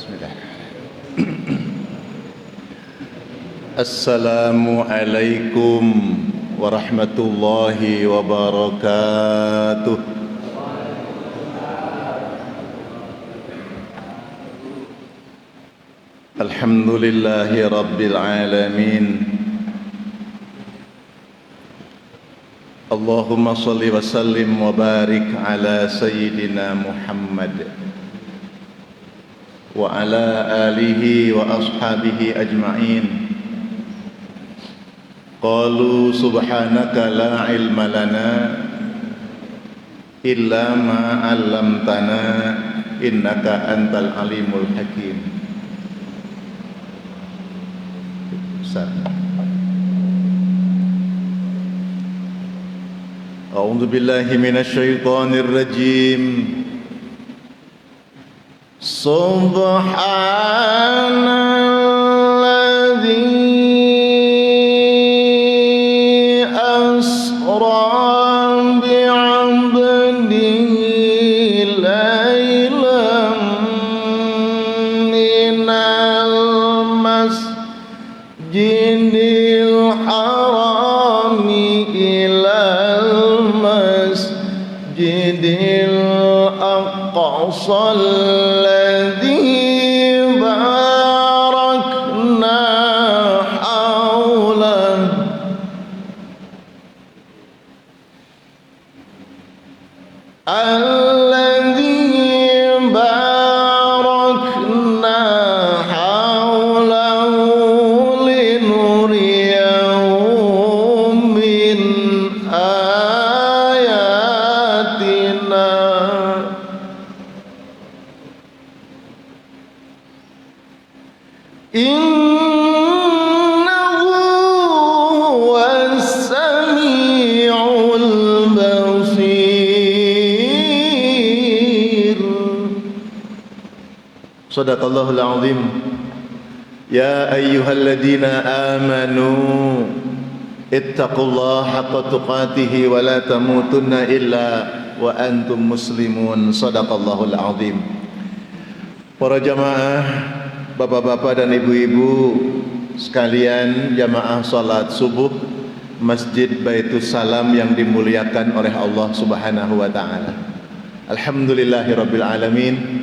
Bismillah. Assalamualaikum warahmatullahi wabarakatuh. Alhamdulillahi rabbil alamin. Allahumma salli wa sallim wa barik ala sayyidina Muhammad wa ala alihi wa ashabihi ajma'in. Qalu subhanaka la ilma lana illa ma 'allamtana innaka antal alimul hakim. A'udzu billahi minasy syaithanir rajim. Subhanalladzi asra bi'abdihi laylan minal masjidil harami ilal masjidil aqsal Sadaqallahul azim. Ya ayyuhalladzina amanu ittaqullaha haqqa tuqatih wa la tamutunna illa wa antum muslimun. Sadaqallahul azim. Para jamaah, bapak-bapak dan ibu-ibu sekalian, jamaah salat subuh Masjid Baitus Salam yang dimuliakan oleh Allah Subhanahu wa taala. Alhamdulillahirabbil alamin.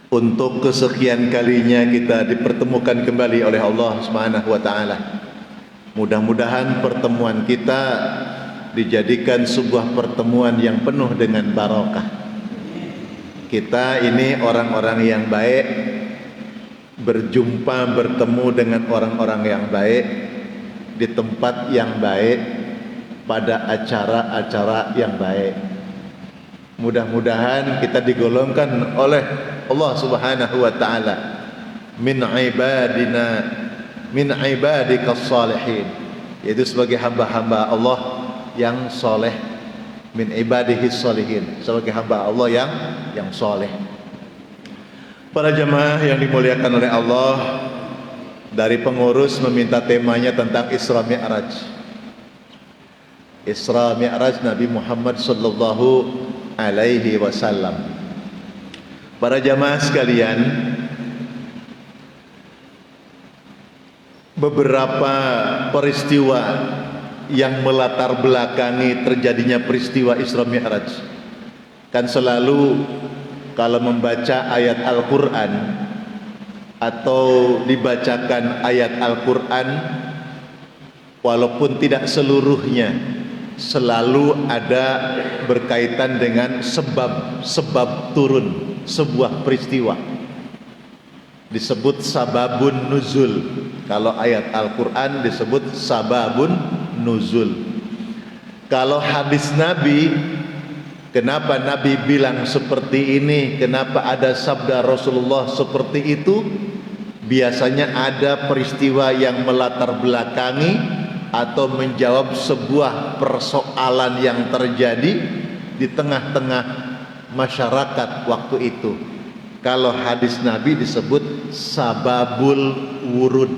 Untuk kesekian kalinya kita dipertemukan kembali oleh Allah Subhanahu wa taala. Mudah-mudahan pertemuan kita dijadikan sebuah pertemuan yang penuh dengan barokah. Kita ini orang-orang yang baik, berjumpa bertemu dengan orang-orang yang baik di tempat yang baik pada acara-acara yang baik. Mudah-mudahan kita digolongkan oleh Allah Subhanahu wa taala min ibadikas salihin, yaitu sebagai hamba-hamba Allah yang soleh, min ibadihis salihin, sebagai hamba Allah yang soleh. Para jemaah yang dimuliakan oleh Allah, dari pengurus meminta temanya tentang Isra Mi'raj. Isra Mi'raj Nabi Muhammad sallallahu alaihi wasallam. Para jamaah sekalian, beberapa peristiwa yang melatar belakangi terjadinya peristiwa Isra Mi'raj. Kan selalu kalau membaca ayat Al-Quran atau dibacakan ayat Al-Quran, walaupun tidak seluruhnya, selalu ada berkaitan dengan sebab turun sebuah peristiwa, disebut sababun nuzul. Kalau ayat Al-Quran disebut sababun nuzul. Kalau hadis Nabi, kenapa Nabi bilang seperti ini, kenapa ada sabda Rasulullah seperti itu, biasanya ada peristiwa yang melatar belakangi atau menjawab sebuah persoalan yang terjadi di tengah-tengah masyarakat waktu itu. Kalau hadis Nabi disebut sababul wurud.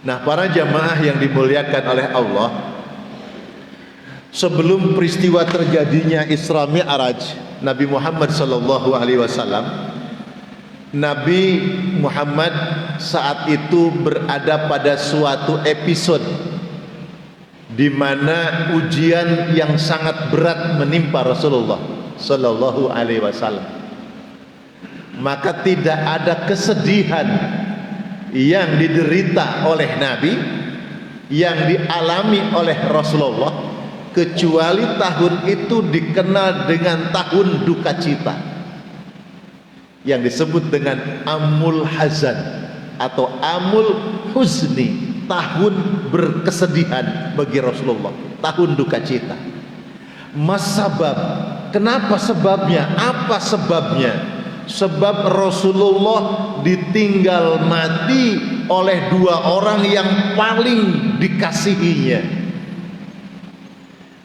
Nah, para jamaah yang dimuliakan oleh Allah, sebelum peristiwa terjadinya Isra Mi'raj Nabi Muhammad sallallahu alaihi wasallam, Nabi Muhammad saat itu berada pada suatu episode di mana ujian yang sangat berat menimpa Rasulullah sallallahu alaihi wasallam. Maka tidak ada kesedihan yang diderita oleh Nabi, yang dialami oleh Rasulullah, kecuali tahun itu dikenal dengan tahun duka cita, yang disebut dengan Amul Hazan atau Amul Huzni, tahun berkesedihan bagi Rasulullah, tahun duka cita. Masabab, kenapa sebabnya? Apa sebabnya? Sebab Rasulullah ditinggal mati oleh dua orang yang paling dikasihinya.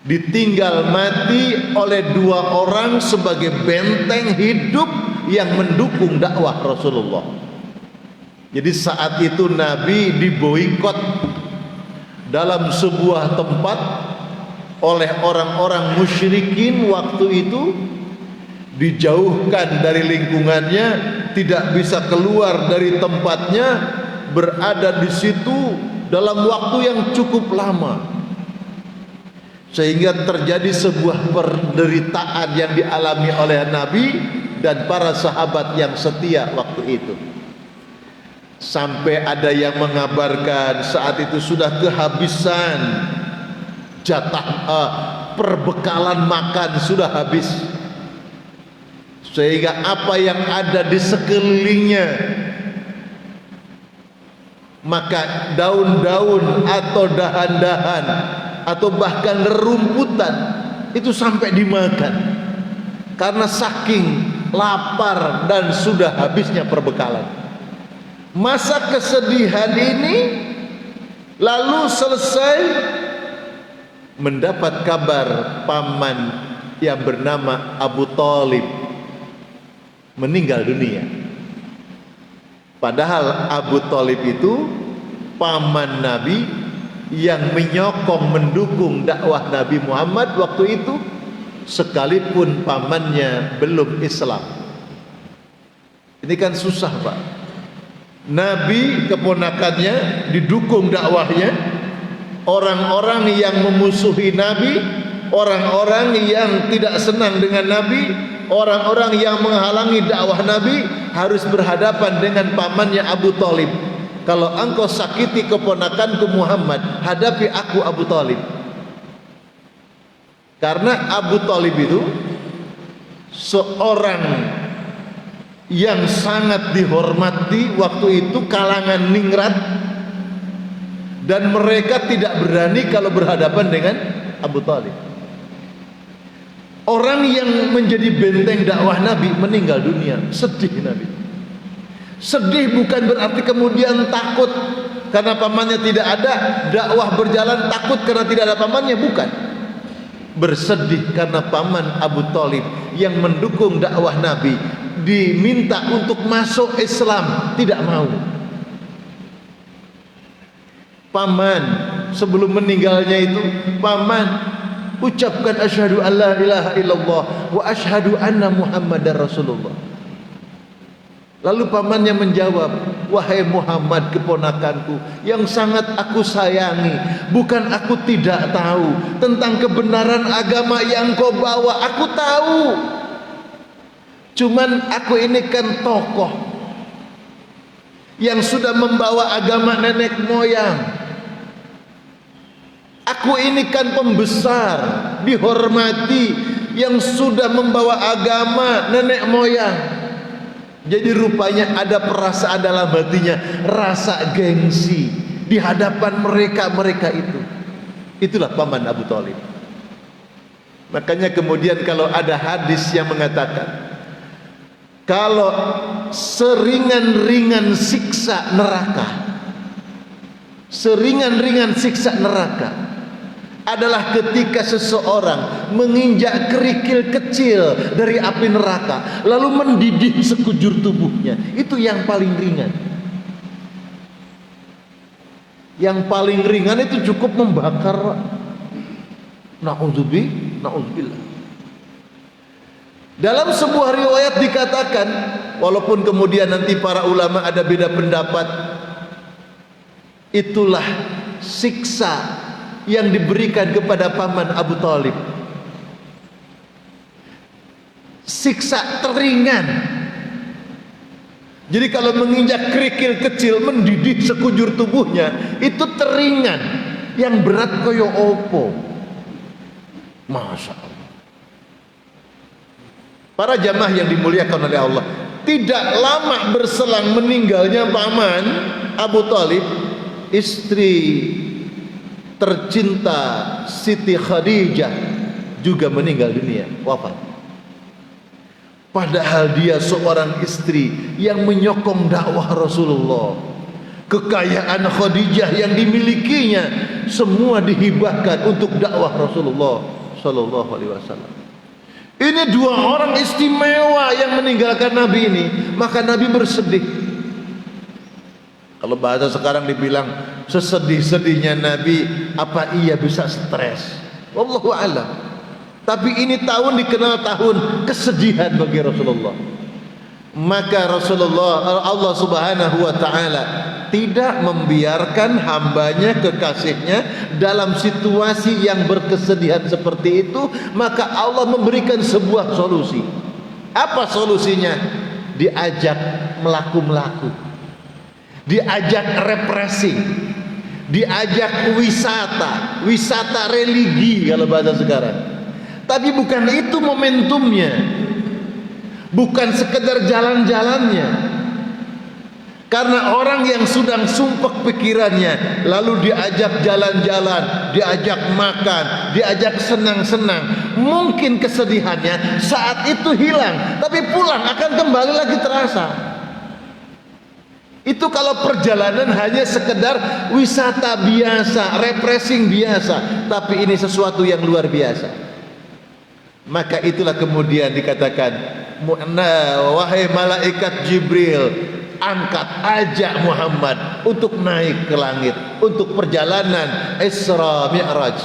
Ditinggal mati oleh dua orang sebagai benteng hidup yang mendukung dakwah Rasulullah. Jadi saat itu Nabi diboikot dalam sebuah tempat oleh orang-orang musyrikin waktu itu, dijauhkan dari lingkungannya, tidak bisa keluar dari tempatnya, berada di situ dalam waktu yang cukup lama, sehingga terjadi sebuah penderitaan yang dialami oleh Nabi dan para sahabat yang setia waktu itu. Sampai ada yang mengabarkan saat itu sudah kehabisan jatah perbekalan makan, sudah habis, sehingga apa yang ada di sekelilingnya, maka daun-daun atau dahan-dahan atau bahkan rerumputan itu sampai dimakan karena saking lapar dan sudah habisnya perbekalan. Masa kesedihan ini lalu selesai, mendapat kabar paman yang bernama Abu Thalib meninggal dunia. Padahal Abu Thalib itu paman Nabi yang menyokong mendukung dakwah Nabi Muhammad waktu itu, sekalipun pamannya belum Islam. Ini kan susah, Pak. Nabi keponakannya didukung dakwahnya, orang-orang yang memusuhi Nabi, orang-orang yang tidak senang dengan Nabi, orang-orang yang menghalangi dakwah Nabi harus berhadapan dengan pamannya Abu Thalib. Kalau engkau sakiti keponakanku Muhammad, hadapi aku Abu Thalib. Karena Abu Thalib itu seorang yang sangat dihormati waktu itu kalangan ningrat, dan mereka tidak berani kalau berhadapan dengan Abu Thalib. Orang yang menjadi benteng dakwah Nabi meninggal dunia, sedih Nabi. Sedih bukan berarti kemudian takut karena pamannya tidak ada, dakwah berjalan, takut karena tidak ada pamannya, bukan. Bersedih karena paman Abu Thalib yang mendukung dakwah Nabi diminta untuk masuk Islam, tidak mau. Paman sebelum meninggalnya itu, paman ucapkan asyhadu an la ilaha illallah wa asyhadu anna muhammadar rasulullah. Lalu pamannya menjawab, wahai Muhammad keponakanku yang sangat aku sayangi, bukan aku tidak tahu tentang kebenaran agama yang kau bawa, aku tahu. Cuman aku ini kan tokoh yang sudah membawa agama nenek moyang. Aku ini kan pembesar, dihormati, yang sudah membawa agama nenek moyang. Jadi rupanya ada perasaan dalam hatinya, rasa gengsi di hadapan mereka itu. Itulah paman Abu Thalib. Makanya kemudian kalau ada hadis yang mengatakan, kalau seringan-ringan siksa neraka, seringan-ringan siksa neraka adalah ketika seseorang menginjak kerikil kecil dari api neraka lalu mendidih sekujur tubuhnya, itu yang paling ringan. Yang paling ringan itu cukup membakar. Na'udzubillah. Dalam sebuah riwayat dikatakan walaupun kemudian nanti para ulama ada beda pendapat. Itulah siksa yang diberikan kepada paman Abu Thalib. Siksa teringan. Jadi kalau menginjak kerikil kecil mendidih sekujur tubuhnya, itu teringan. Yang berat koyo opo. Masya Allah. Para jamaah yang dimuliakan oleh Allah, tidak lama berselang meninggalnya paman Abu Thalib, istri tercinta Siti Khadijah juga meninggal dunia, wafat. Padahal dia seorang istri yang menyokong dakwah Rasulullah. Kekayaan Khadijah yang dimilikinya semua dihibahkan untuk dakwah Rasulullah sallallahu alaihi wasallam. Ini dua orang istimewa yang meninggalkan Nabi ini, maka Nabi bersedih. Kalau bahasa sekarang dibilang sesedih-sedihnya Nabi, apa iya bisa stres? Wallahu a'lam. Tapi ini tahun dikenal tahun kesedihan bagi Rasulullah. Maka Rasulullah, Allah Subhanahu wa taala tidak membiarkan hambanya, kekasihnya dalam situasi yang berkesedihan seperti itu. Maka Allah memberikan sebuah solusi. Apa solusinya? Diajak melaku-melaku, diajak refreshing, diajak wisata religi kalau bahasa sekarang. Tapi bukan itu momentumnya, bukan sekedar jalan-jalannya. Karena orang yang sedang sumpek pikirannya, lalu diajak jalan-jalan, diajak makan, diajak senang-senang, mungkin kesedihannya saat itu hilang, tapi pulang akan kembali lagi terasa. Itu kalau perjalanan hanya sekedar wisata biasa, refreshing biasa. Tapi ini sesuatu yang luar biasa. Maka itulah kemudian dikatakan, wahai malaikat Jibril, angkat, ajak Muhammad untuk naik ke langit, untuk perjalanan Isra Mi'raj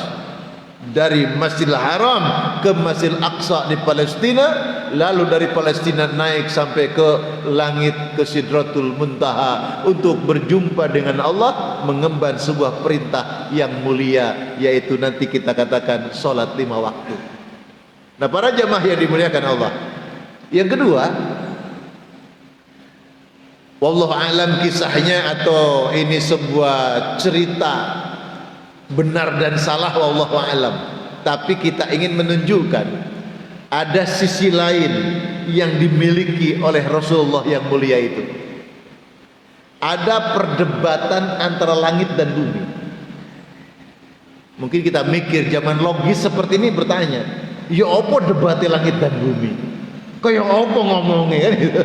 dari Masjidil Haram ke Masjidil Aqsa di Palestina, lalu dari Palestina naik sampai ke langit, ke Sidratul Muntaha untuk berjumpa dengan Allah, mengemban sebuah perintah yang mulia, yaitu nanti kita katakan salat 5 waktu. Nah, para jamaah yang dimuliakan Allah, yang kedua, wallahu alam kisahnya atau ini sebuah cerita benar dan salah, wallahu alam. Tapi kita ingin menunjukkan ada sisi lain yang dimiliki oleh Rasulullah yang mulia itu. Ada perdebatan antara langit dan bumi. Mungkin kita mikir zaman logis seperti ini, bertanya, ya apa debatnya langit dan bumi? Kayak apa ngomongnya kan gitu.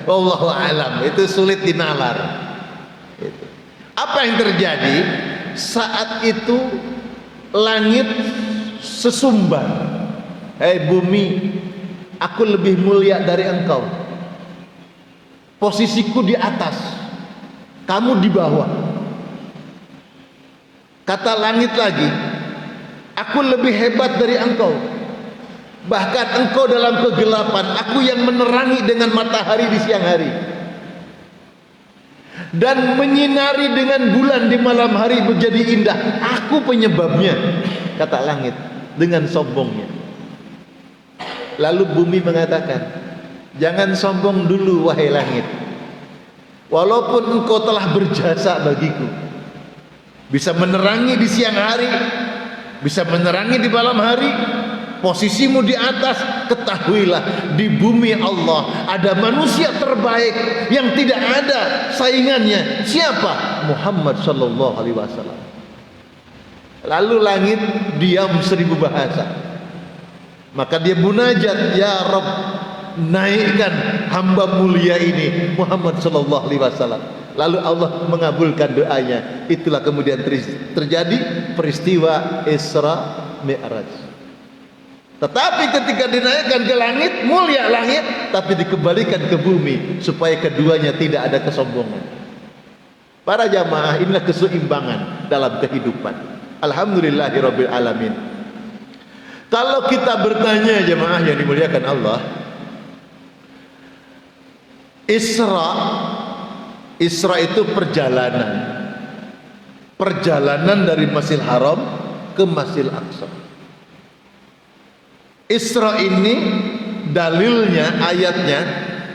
Wallahu alam, itu sulit dinalar. Gitu. Apa yang terjadi? Saat itu langit sesumbar. Hei bumi, aku lebih mulia dari engkau. Posisiku di atas, kamu di bawah. Kata langit lagi, aku lebih hebat dari engkau. Bahkan engkau dalam kegelapan, aku yang menerangi dengan matahari di siang hari, dan menyinari dengan bulan di malam hari menjadi indah. Aku penyebabnya, kata langit dengan sombongnya. Lalu bumi mengatakan, jangan sombong dulu wahai langit. Walaupun engkau telah berjasa bagiku, bisa menerangi di siang hari, bisa menerangi di malam hari, posisimu di atas, ketahuilah di bumi Allah ada manusia terbaik yang tidak ada saingannya. Siapa? Muhammad sallallahu alaihi wasallam. Lalu langit diam 1000 bahasa. Maka dia munajat, ya Rabb, naikkan hamba mulia ini Muhammad sallallahu alaihi wasallam. Lalu Allah mengabulkan doanya. Itulah kemudian terjadi peristiwa Isra Mi'raj. Tetapi ketika dinaikkan ke langit, mulia langit, tapi dikembalikan ke bumi supaya keduanya tidak ada kesombongan. Para jamaah, inilah keseimbangan dalam kehidupan. Alhamdulillahirabbil alamin. Kalau kita bertanya jamaah yang dimuliakan Allah, Isra, Isra itu perjalanan dari Masjidil Haram ke Masjidil Aqsa. Isra ini dalilnya, ayatnya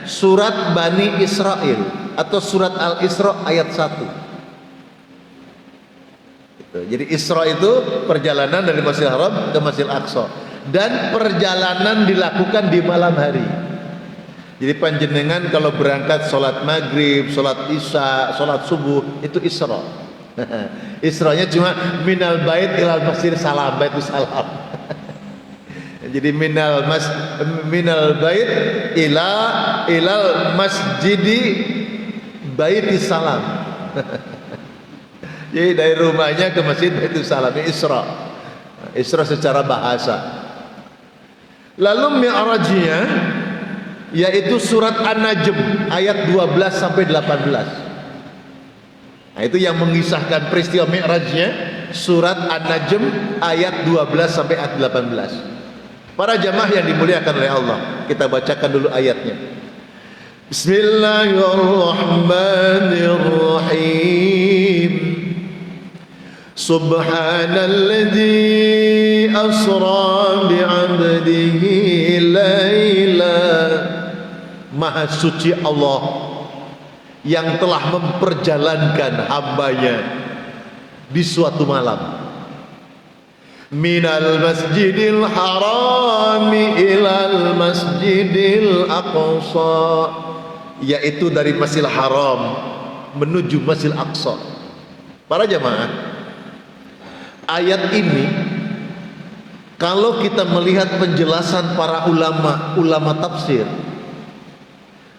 surat Bani Israel atau surat Al-Isra ayat 1. Jadi Isra itu perjalanan dari Masjidil Haram ke Masjidil Aqsa, dan perjalanan dilakukan di malam hari. Jadi panjenengan kalau berangkat sholat maghrib, sholat isya, sholat subuh, itu Isra. Isranya cuma minal bait ilal masjid salam, baitus salam. Jadi minal bait ilal masjidi baitis salam. Jadi dari rumahnya ke masjid baitus salam, ini Isra. Isra secara bahasa. Lalu mi'rajnya yaitu surat An-Najm ayat 12 sampai 18. Nah, itu yang mengisahkan peristiwa mi'rajnya, surat An-Najm ayat 12 sampai ayat 18. Para jamaah yang dimuliakan oleh Allah, kita bacakan dulu ayatnya. Bismillahirrahmanirrahim. Subhanalladzi asra bi'abdihi laila. Maha suci Allah yang telah memperjalankan hambanya di suatu malam. Minal masjidil harami ilal masjidil aqsa, yaitu dari Masjidil Haram menuju Masjidil Aqsa. Para jamaah, ayat ini kalau kita melihat penjelasan para ulama tafsir,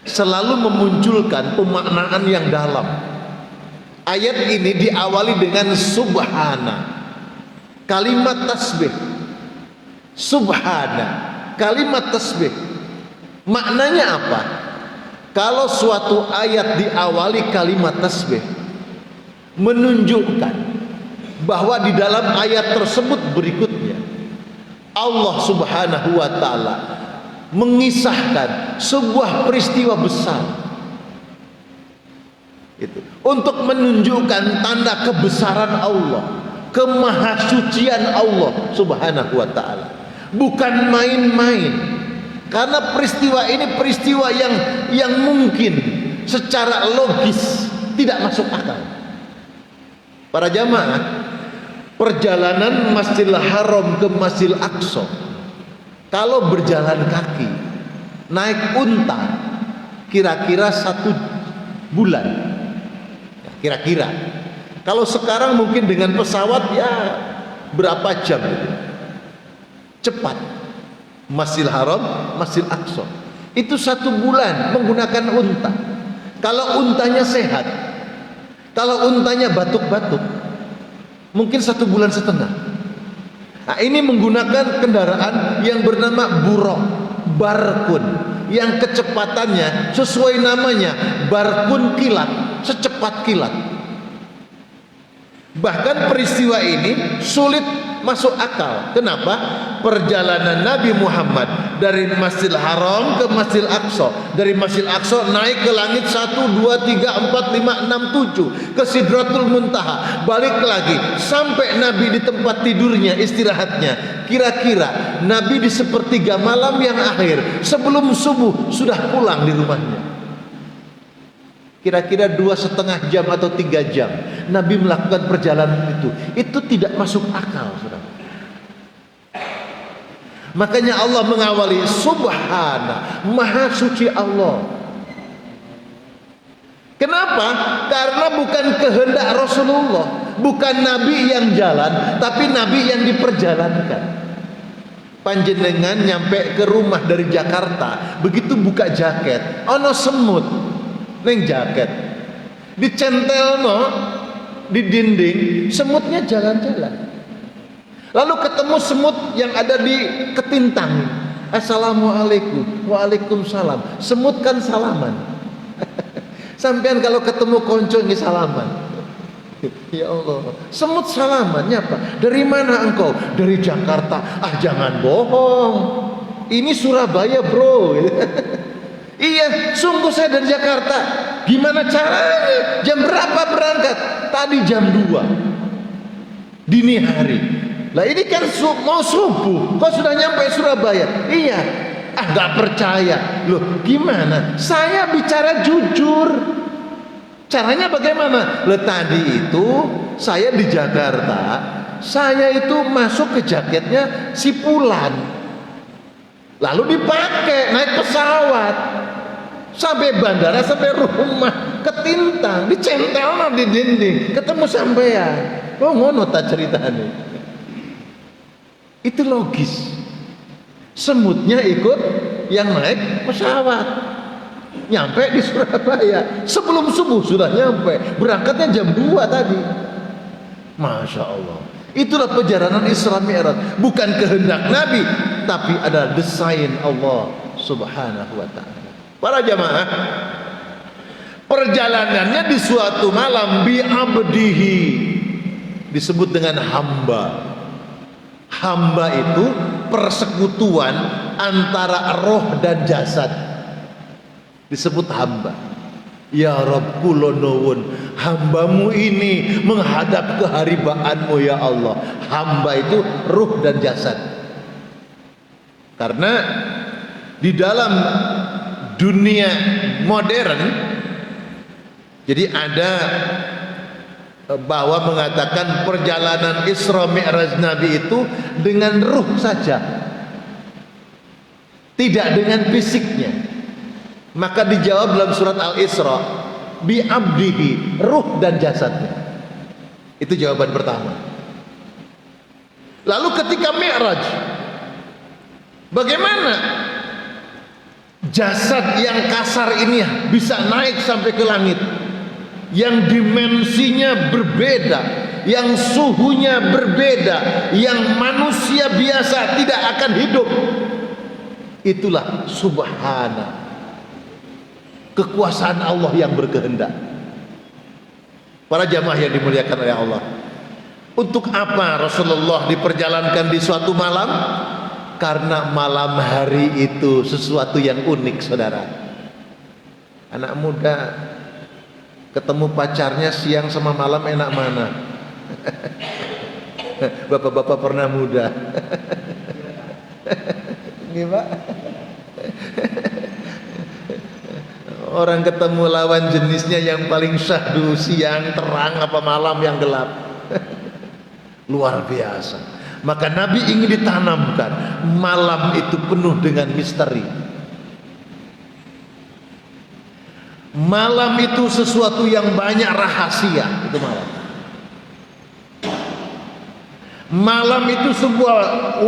selalu memunculkan pemaknaan yang dalam. Ayat ini diawali dengan subhana, kalimat tasbih. Subhana, kalimat tasbih. Maknanya apa? Kalau suatu ayat diawali kalimat tasbih, menunjukkan bahwa di dalam ayat tersebut berikutnya Allah Subhanahu wa ta'ala mengisahkan sebuah peristiwa besar itu untuk menunjukkan tanda kebesaran Allah, kemahasucian Allah Subhanahu wa ta'ala. Bukan main-main, karena peristiwa ini peristiwa yang mungkin secara logis tidak masuk akal. Para jamaah, perjalanan Masjidil Haram ke Masjidil Aqsa, kalau berjalan kaki, naik unta, kira-kira 1 bulan. Kira-kira. Kalau sekarang mungkin dengan pesawat ya berapa jam? Cepat. Masjidil Haram, Masjidil Aqsa. Itu 1 bulan menggunakan unta. Kalau untanya sehat, kalau untanya batuk-batuk, mungkin 1,5 bulan. Nah, ini menggunakan kendaraan yang bernama buraq, barkun, yang kecepatannya sesuai namanya, barkun kilat, secepat kilat. Bahkan peristiwa ini sulit masuk akal. Kenapa? Perjalanan Nabi Muhammad dari Masjidil Haram ke Masjidil Aqsa, dari Masjidil Aqsa naik ke langit 1, 2, 3, 4, 5, 6, 7 ke Sidratul Muntaha, balik lagi sampai Nabi di tempat tidurnya, istirahatnya. Kira-kira Nabi di sepertiga malam yang akhir sebelum subuh sudah pulang di rumahnya. Kira-kira 2,5 jam atau 3 jam Nabi melakukan perjalanan itu tidak masuk akal, saudara. Makanya Allah mengawali subhana, maha suci Allah. Kenapa? Karena bukan kehendak Rasulullah, bukan Nabi yang jalan, tapi Nabi yang diperjalankan. Panjenengan nyampe ke rumah dari Jakarta, begitu buka jaket, ono semut neng jaket, dicentelno di dinding, semutnya jalan-jalan. Lalu ketemu semut yang ada di ketintang, assalamualaikum, waalaikumsalam. Semut kan salaman. Sampean kalau ketemu konco ini salaman. Ya Allah, semut salaman, nyapa? Dari mana engkau? Dari Jakarta. Ah, jangan bohong, ini Surabaya bro. Iya Iya, sungguh saya dari Jakarta. Gimana caranya? Jam berapa berangkat? Tadi jam 2 dini hari. Lah ini kan mau subuh, kok sudah nyampe Surabaya? Iya. Ah, nggak percaya. Loh, gimana? Saya bicara jujur. Caranya bagaimana? Loh, tadi itu saya di Jakarta, saya itu masuk ke jaketnya si Pulan. Lalu dipakai naik pesawat sampai bandara, sampai rumah ketintang, dicentel di dinding, ketemu sampean. Oh, ngono ta ceritane. Itu logis. Semutnya ikut yang naik pesawat. Nyampe di Surabaya sebelum subuh sudah nyampe. Berangkatnya jam 2 tadi. Masya Allah. Itulah perjalanan Isra Mi'raj. Bukan kehendak Nabi, tapi adalah desain Allah Subhanahu wa ta'ala. Para jamaah, perjalanannya di suatu malam bi abdihi disebut dengan hamba. Hamba itu persekutuan antara roh dan jasad, disebut hamba. Ya Rabb, kula nuwun, hambamu ini menghadap keharibaanmu ya Allah. Hamba itu ruh dan jasad. Karena di dalam dunia modern, jadi ada bahwa mengatakan perjalanan Isra Mi'raj Nabi itu dengan ruh saja, tidak dengan fisiknya. Maka dijawab dalam surat Al-Isra, bi abdihi, ruh dan jasadnya. Itu jawaban pertama. Lalu ketika Mi'raj, bagaimana jasad yang kasar ini bisa naik sampai ke langit, yang dimensinya berbeda, yang suhunya berbeda, yang manusia biasa tidak akan hidup? Itulah subhana, kekuasaan Allah yang berkehendak. Para jamaah yang dimuliakan oleh Allah, untuk apa Rasulullah diperjalankan di suatu malam? Karena malam hari itu sesuatu yang unik, saudara. Anak muda ketemu pacarnya siang sama malam enak mana? Bapak-bapak pernah muda. Gimana? Orang ketemu lawan jenisnya yang paling syahdu siang terang apa malam yang gelap. Luar biasa. Maka Nabi ingin ditanamkan malam itu penuh dengan misteri. Malam itu sesuatu yang banyak rahasia. Itu malam. Malam itu sebuah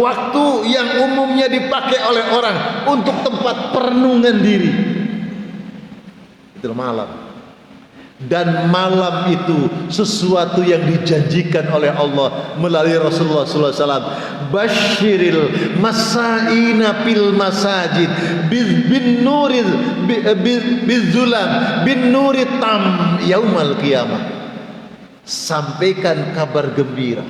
waktu yang umumnya dipakai oleh orang untuk tempat perenungan diri. Itu malam. Dan malam itu sesuatu yang dijanjikan oleh Allah melalui Rasulullah SAW. Basyiril masaina fil masajid bin nuril bizulam bin nurit tam yaumal qiyamah. Sampaikan kabar gembira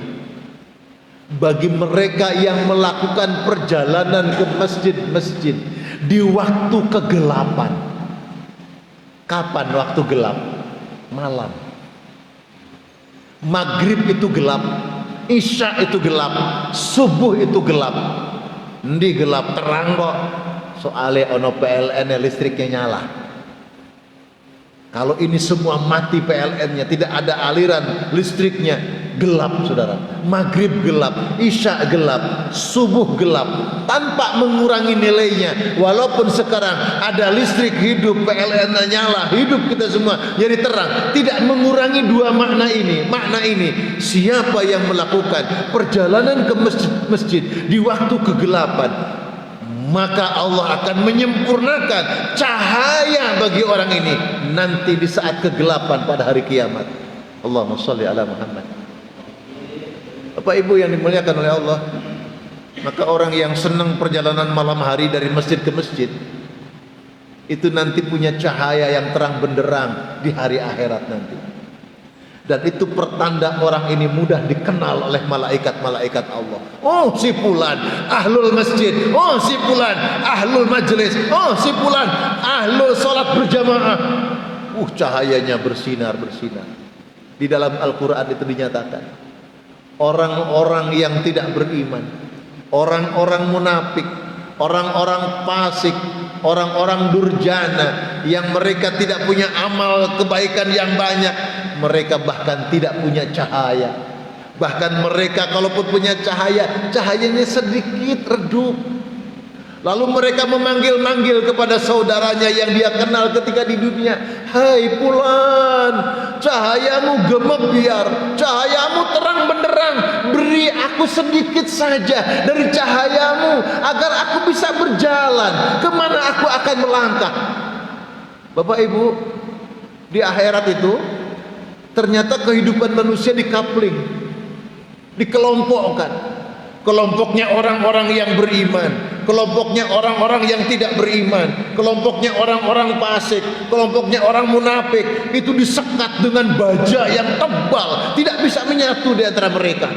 bagi mereka yang melakukan perjalanan ke masjid-masjid di waktu kegelapan. Kapan waktu gelap? Malam. Maghrib itu gelap, Isya itu gelap, subuh itu gelap. Ndi gelap terang kok. Soale ono PLN listriknya nyala. Kalau ini semua mati PLN-nya, tidak ada aliran listriknya, gelap saudara. Maghrib gelap, Isya gelap, subuh gelap, tanpa mengurangi nilainya. Walaupun sekarang ada listrik hidup, PLN nyala, hidup kita semua jadi terang, tidak mengurangi dua makna ini. Makna ini, siapa yang melakukan perjalanan ke masjid di waktu kegelapan, maka Allah akan menyempurnakan cahaya bagi orang ini nanti di saat kegelapan pada hari kiamat. Allahumma sholli ala Muhammad. Bapak Ibu yang dimuliakan oleh Allah, maka orang yang senang perjalanan malam hari dari masjid ke masjid itu nanti punya cahaya yang terang benderang di hari akhirat nanti. Dan itu pertanda orang ini mudah dikenal oleh malaikat-malaikat Allah. Oh si fulan ahlul masjid, oh si fulan ahlul majlis, oh si fulan ahlul salat berjamaah. Cahayanya bersinar-bersinar. Di dalam Al-Quran itu dinyatakan orang-orang yang tidak beriman, orang-orang munafik, orang-orang fasik, orang-orang durjana yang mereka tidak punya amal kebaikan yang banyak, mereka bahkan tidak punya cahaya. Bahkan mereka kalaupun punya cahaya, cahayanya sedikit redup. Lalu mereka memanggil-manggil kepada saudaranya yang dia kenal ketika di dunia, "Hai fulan, cahayamu gemebiar, cahayamu terang benderang, beri aku sedikit saja dari cahayamu agar aku bisa berjalan, kemana aku akan melangkah." Bapak Ibu, di akhirat itu ternyata kehidupan manusia dikapling, dikelompokkan. Kelompoknya orang-orang yang beriman, kelompoknya orang-orang yang tidak beriman, kelompoknya orang-orang fasik, kelompoknya orang munafik. Itu disekat dengan baja yang tebal, tidak bisa menyatu di antara mereka.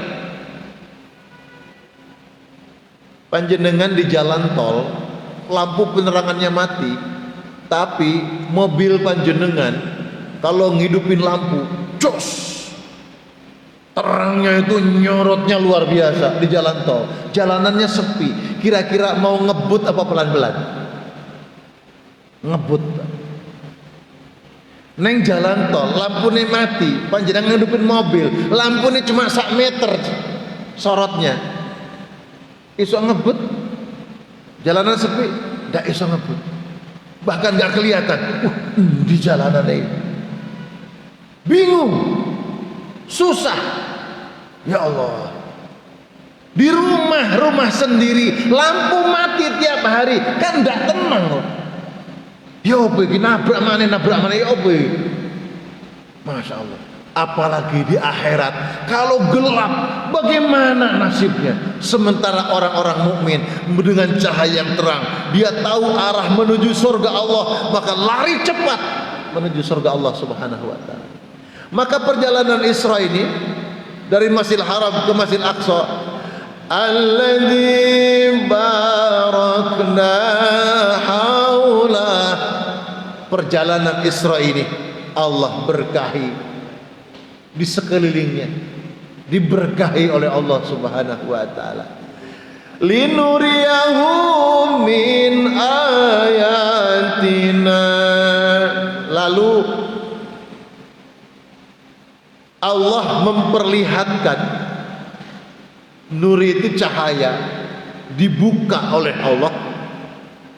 Panjenengan di jalan tol, lampu penerangannya mati, tapi mobil panjenengan kalau ngidupin lampu, jos, terangnya itu nyorotnya luar biasa di jalan tol. Jalanannya sepi. Kira-kira mau ngebut apa pelan-pelan? Ngebut. Neng jalan tol, lampunya mati, panjenengan ngidupin mobil, lampunya cuma 1 meter sorotnya. Iso ngebut? Jalanan sepi, ndak iso ngebut. Bahkan nggak kelihatan. Di jalanan ini. Bingung. Susah. Ya Allah, di rumah sendiri lampu mati tiap hari, kan tidak tenang loh. Ya apa ini, nabrak mana ya apa ini? Masya Allah. Apalagi di akhirat kalau gelap, bagaimana nasibnya? Sementara orang-orang mukmin dengan cahaya yang terang, dia tahu arah menuju surga Allah, maka lari cepat menuju surga Allah Subhanahu wa taala. Maka perjalanan Isra ini dari Masjidil Haram ke Masjidil Aqsa, alladzi barakna haula, perjalanan Isra ini Allah berkahi di sekelilingnya, diberkahi oleh Allah Subhanahu wa taala. Linuriyahu min ayatina, lalu Allah memperlihatkan, nur itu cahaya, dibuka oleh Allah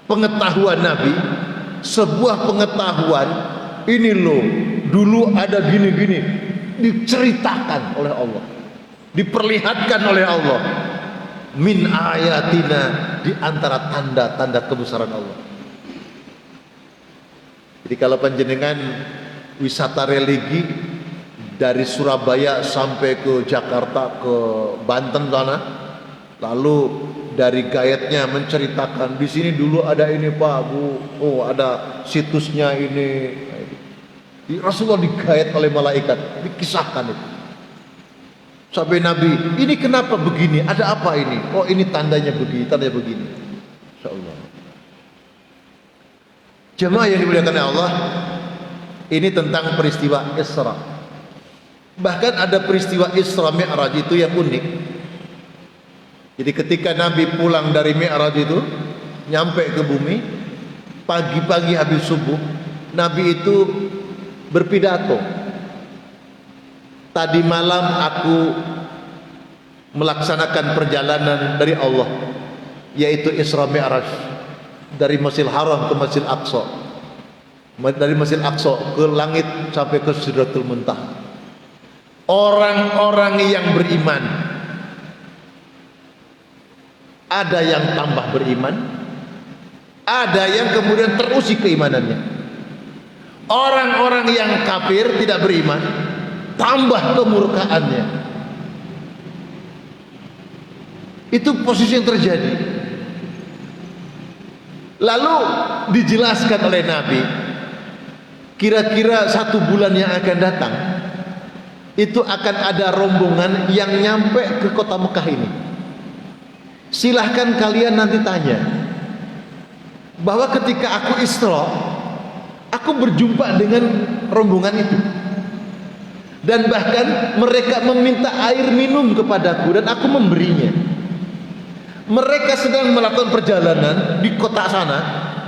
pengetahuan Nabi, sebuah pengetahuan, ini loh dulu ada gini-gini, diceritakan oleh Allah, diperlihatkan oleh Allah, min ayatina, di antara tanda-tanda kebesaran Allah. Jadi kalau panjenengan wisata religi dari Surabaya sampai ke Jakarta, ke Banten sana, lalu dari guide-nya menceritakan, di sini dulu ada ini Pak Bu, oh ada situsnya ini. Rasulullah di-guide oleh malaikat, dikisahkan itu. Sampai Nabi, ini kenapa begini? Ada apa ini? Oh ini tandanya begini, tandanya begini. Insyaallah. Jemaah yang dimuliakan oleh Allah, ini tentang peristiwa Isra. Bahkan ada peristiwa Isra Mi'raj itu yang unik. Jadi ketika Nabi pulang dari Mi'raj itu, nyampe ke bumi, pagi-pagi habis subuh, Nabi itu berpidato. Tadi malam aku melaksanakan perjalanan dari Allah, yaitu Isra Mi'raj, dari Masjidil Haram ke Masjidil Aqsa, dari Masjidil Aqsa ke langit sampai ke Sidratul Muntaha. Orang-orang yang beriman, ada yang tambah beriman, ada yang kemudian terusi keimanannya. Orang-orang yang kafir tidak beriman, tambah kemurkaannya. Itu posisi yang terjadi. Lalu dijelaskan oleh Nabi, kira-kira 1 bulan yang akan datang, itu akan ada rombongan yang nyampe ke kota Mekah ini. Silahkan kalian nanti tanya bahwa ketika aku Isra, aku berjumpa dengan rombongan itu, dan bahkan mereka meminta air minum kepadaku dan aku memberinya. Mereka sedang melakukan perjalanan di kota sana,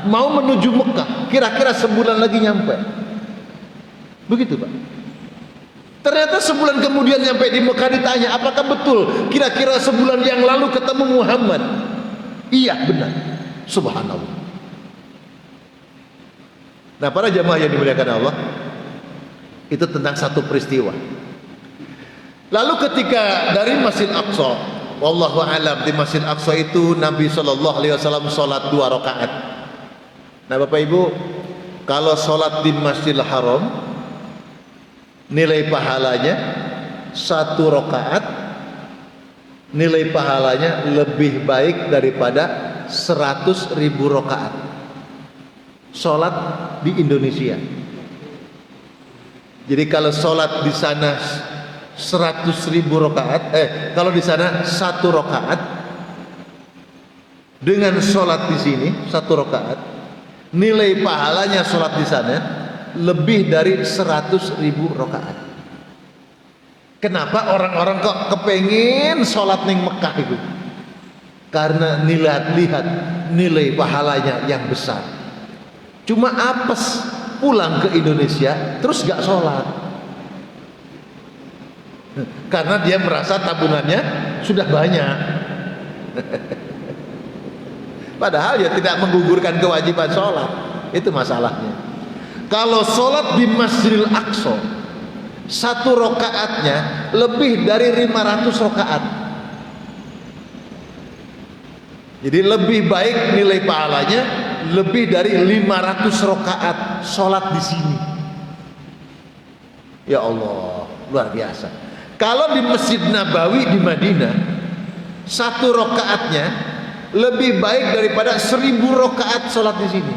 mau menuju Mekah, kira-kira sebulan lagi nyampe. Begitu Pak. Ternyata sebulan kemudian nyampe di Mekah, ditanya apakah betul kira-kira sebulan yang lalu ketemu Muhammad? Iya benar. Subhanallah. Nah para jamaah yang dimuliakan Allah, itu tentang satu peristiwa. Lalu ketika dari Masjid Aqsa, wallahu alam, di Masjid Aqsa itu Nabi SAW sholat 2 rakaat. Nah Bapak Ibu, kalau sholat di Masjidil Haram, nilai pahalanya 1 rakaat, nilai pahalanya lebih baik daripada 100.000 rakaat sholat di Indonesia. Jadi kalau sholat di sana 100.000 rakaat, kalau di sana 1 rakaat, dengan sholat di sini 1 rakaat, nilai pahalanya sholat di sana lebih dari 100.000 rakaat. Kenapa orang-orang kok kepengen sholat ning Mekah itu? Karena lihat nilai pahalanya yang besar. Cuma apes pulang ke Indonesia terus gak sholat, karena dia merasa tabungannya sudah banyak. Padahal ya tidak menggugurkan kewajiban sholat. Itu masalahnya. Kalau sholat di Masjidil Aqsa, 1 rakaatnya lebih dari 500 rakaat. Jadi lebih baik nilai pahalanya lebih dari 500 rakaat sholat di sini. Ya Allah, luar biasa. Kalau di Masjid Nabawi di Madinah, 1 rakaatnya lebih baik daripada 1000 rakaat sholat di sini.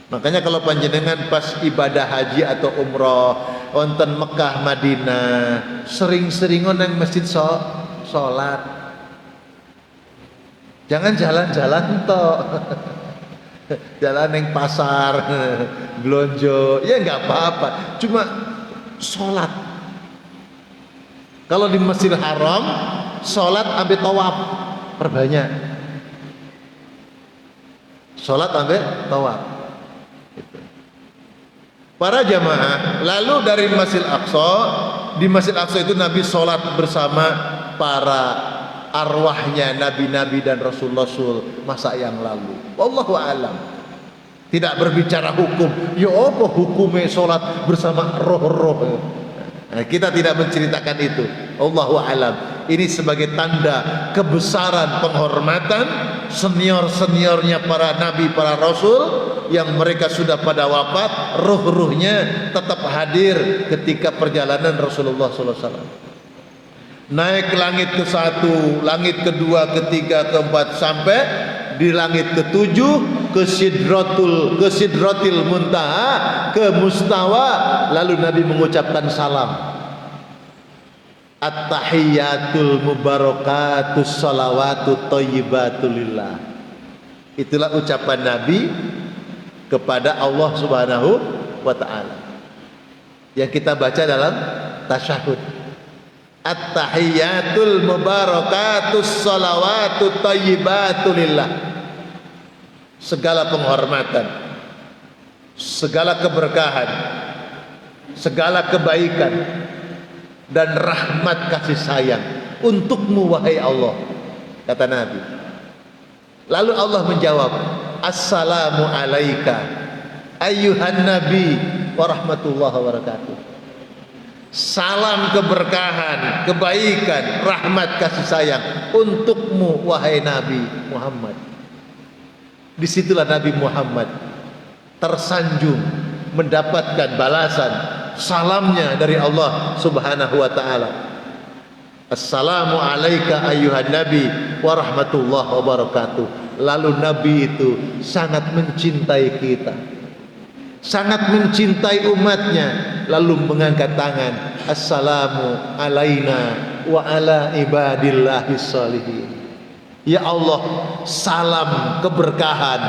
Makanya kalau panjenengan pas ibadah haji atau umroh wonten Mekah Madinah, sering-seringon nang masjid sholat. Jangan jalan-jalan toh, jalan neng pasar, belonjo, ya nggak apa-apa. Cuma sholat. Kalau di Masjidil Haram, sholat ambil tawaf, perbanyak. Sholat ambil tawaf. Para jamaah, lalu dari Masjidil Aqsa, di Masjidil Aqsa itu Nabi sholat bersama para arwahnya nabi-nabi dan rasul-rasul masa yang lalu. Wallahu alam. Tidak berbicara hukum. Ya apa hukumnya sholat bersama roh-roh? Nah, kita tidak menceritakan itu. Wallahu alam. Ini sebagai tanda kebesaran penghormatan senior-seniornya para nabi, para rasul yang mereka sudah pada wafat, ruh-ruhnya tetap hadir ketika perjalanan Rasulullah SAW. Naik langit ke-1, langit kedua, ketiga, keempat, sampai di langit ke-7 ke Sidratil Muntaha, ke Mustawa. Lalu Nabi mengucapkan salam, At-tahiyyatul mubarakatus salawatut thayyibatulillah. Itulah ucapan Nabi kepada Allah Subhanahu wa ta'ala yang kita baca dalam tasyahud. At-tahiyyatul mubarakatus salawatut thayyibatulillah. Segala penghormatan, segala keberkahan, segala kebaikan dan rahmat kasih sayang untukmu wahai Allah, kata Nabi. Lalu Allah menjawab, Assalamu alaika ayyuhan nabi wa rahmatullahi wa barakatuh. Salam keberkahan, kebaikan, rahmat kasih sayang untukmu wahai Nabi Muhammad. Disitulah Nabi Muhammad tersanjung mendapatkan balasan salamnya dari Allah Subhanahu wa ta'ala. Assalamu alaika ayyuhan nabi wa rahmatullahi wa barakatuh. Lalu Nabi itu sangat mencintai kita, sangat mencintai umatnya, lalu mengangkat tangan, assalamu alaina wa ala ibadillahis shalihin. Ya Allah, salam keberkahan,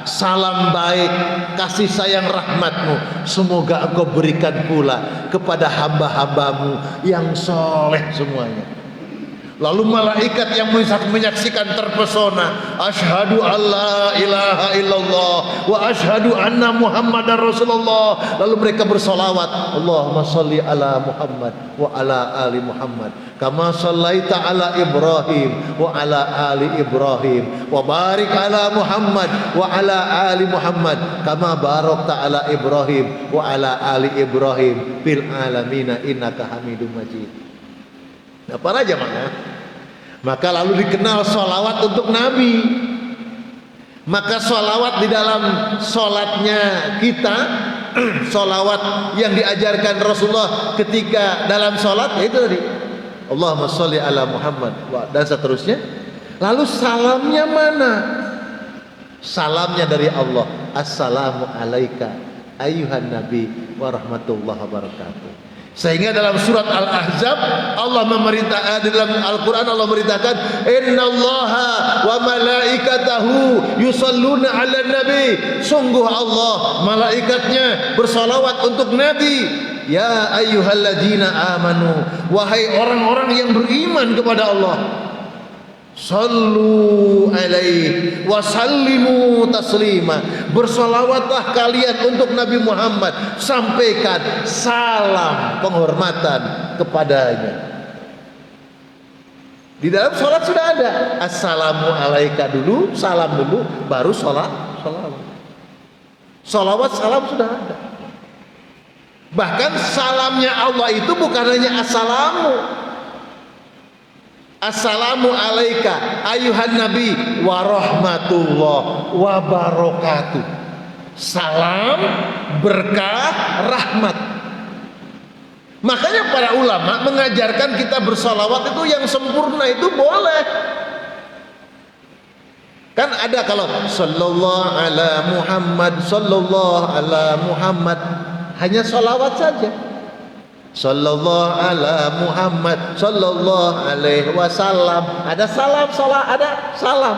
salam baik, kasih sayang rahmatmu semoga engkau berikan pula kepada hamba-hambamu yang soleh semuanya. Lalu malaikat yang menyaksikan terpesona, asyhadu alla ilaha illallah wa asyhadu anna muhammadar rasulullah. Lalu mereka bersolawat, Allahumma salli ala Muhammad wa ala ali Muhammad kama sallaita ala Ibrahim wa ala ali Ibrahim wa barik ala Muhammad wa ala ali Muhammad kama barakta ala Ibrahim wa ala ali Ibrahim fil alamina innaka Hamidum Majid. Nah, para jamaah, maka lalu dikenal sholawat untuk Nabi. Maka sholawat di dalam sholatnya kita, sholawat yang diajarkan Rasulullah ketika dalam sholat, yaitu tadi Allahumma sholli ala Muhammad dan seterusnya. Lalu salamnya mana? Salamnya dari Allah, assalamu alaika ayyuhan nabi wa rahmatullahi wabarakatuh. Sehingga dalam surat Al-Ahzab Allah memerintah, di dalam Al-Quran Allah merintahkan, innallaha wa malaikatahu yusalluna ala nabi. Sungguh Allah malaikatnya bersalawat untuk Nabi. Ya ayyuhalladzina amanu, wahai orang-orang yang beriman kepada Allah, sallu alaihi wa sallimu taslima. Bersalawatlah kalian untuk Nabi Muhammad, sampaikan salam penghormatan kepadanya. Di dalam sholat sudah ada assalamu alaika dulu, salam dulu, baru salawat. Salawat salam sudah ada. Bahkan salamnya Allah itu bukan hanya assalamu, assalamu alaika ayuhan nabi wa rahmatullah wa barakatuh. Salam, berkah, rahmat. Makanya para ulama mengajarkan kita bersalawat itu yang sempurna itu boleh. Kan ada kalau sallallahu ala Muhammad, sallallahu ala Muhammad, hanya salawat saja. Sallallahu ala Muhammad sallallahu alaihi wasallam, ada salam, ada salam.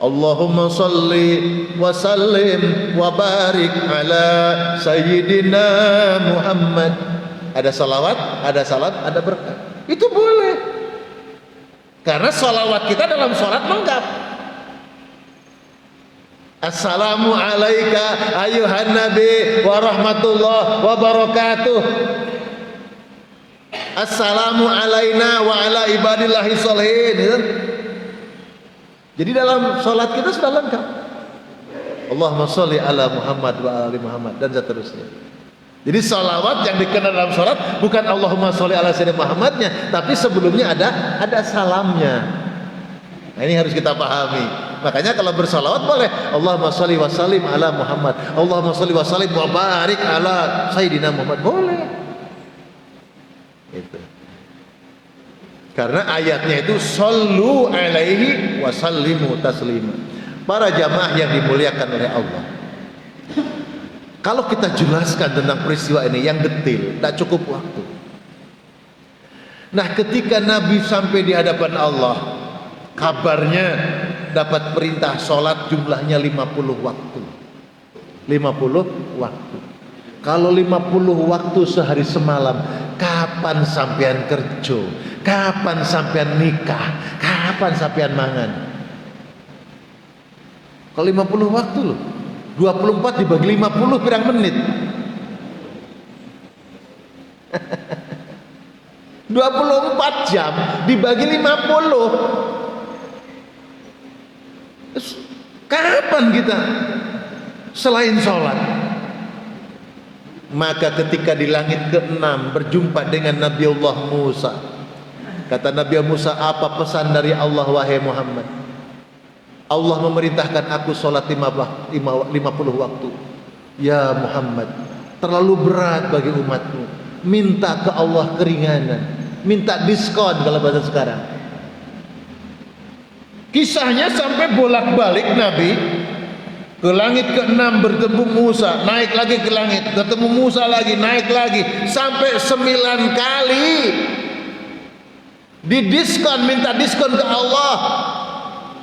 Allahumma salli wa sallim wa barik ala sayyidina Muhammad. Ada salawat, ada salam, ada berkah. Itu boleh. Karena salawat kita dalam salat lengkap. Assalamu alaika ayuhan nabi wa rahmatullah wa barakatuh. Assalamu alaina wa ala ibadillahi sholihin. Jadi dalam salat kita sudah lengkap. Allahumma sholli ala Muhammad wa ali Muhammad dan seterusnya. Jadi salawat yang dikenal dalam salat bukan Allahumma sholli ala sayyidina Muhammadnya, tapi sebelumnya ada salamnya. Nah, ini harus kita pahami. Makanya kalau bersalawat boleh Allahumma sholli wa sallim ala Muhammad, Allahumma sholli wa sallim wa barik ala sayyidina Muhammad, boleh. Itu. Karena ayatnya itu sallu alaihi wa sallimu taslima. Para jamaah yang dimuliakan oleh Allah, kalau kita jelaskan tentang peristiwa ini yang detail, tak cukup waktu. Nah, ketika Nabi sampai di hadapan Allah, kabarnya dapat perintah sholat jumlahnya 50 waktu. 50 waktu. Kalau 50 waktu sehari semalam, kapan sampean kerja? Kapan sampean nikah? Kapan sampean mangan? Kalau 50 waktu loh, 24 dibagi 50 berapa menit? 24 jam dibagi 50. Kapan kita selain sholat? Maka ketika di langit ke-6 berjumpa dengan Nabi Allah Musa, kata Nabi Musa, apa pesan dari Allah wahai Muhammad? Allah memerintahkan aku sholat 50 waktu. Ya Muhammad, terlalu berat bagi umatmu. Minta ke Allah keringanan, minta diskon kalau bahasa sekarang. Kisahnya sampai bolak-balik Nabi Ke langit ke-6 bertemu Musa, naik lagi ke langit, ketemu Musa lagi, naik lagi, sampai 9 kali. Didiskon, minta diskon ke Allah.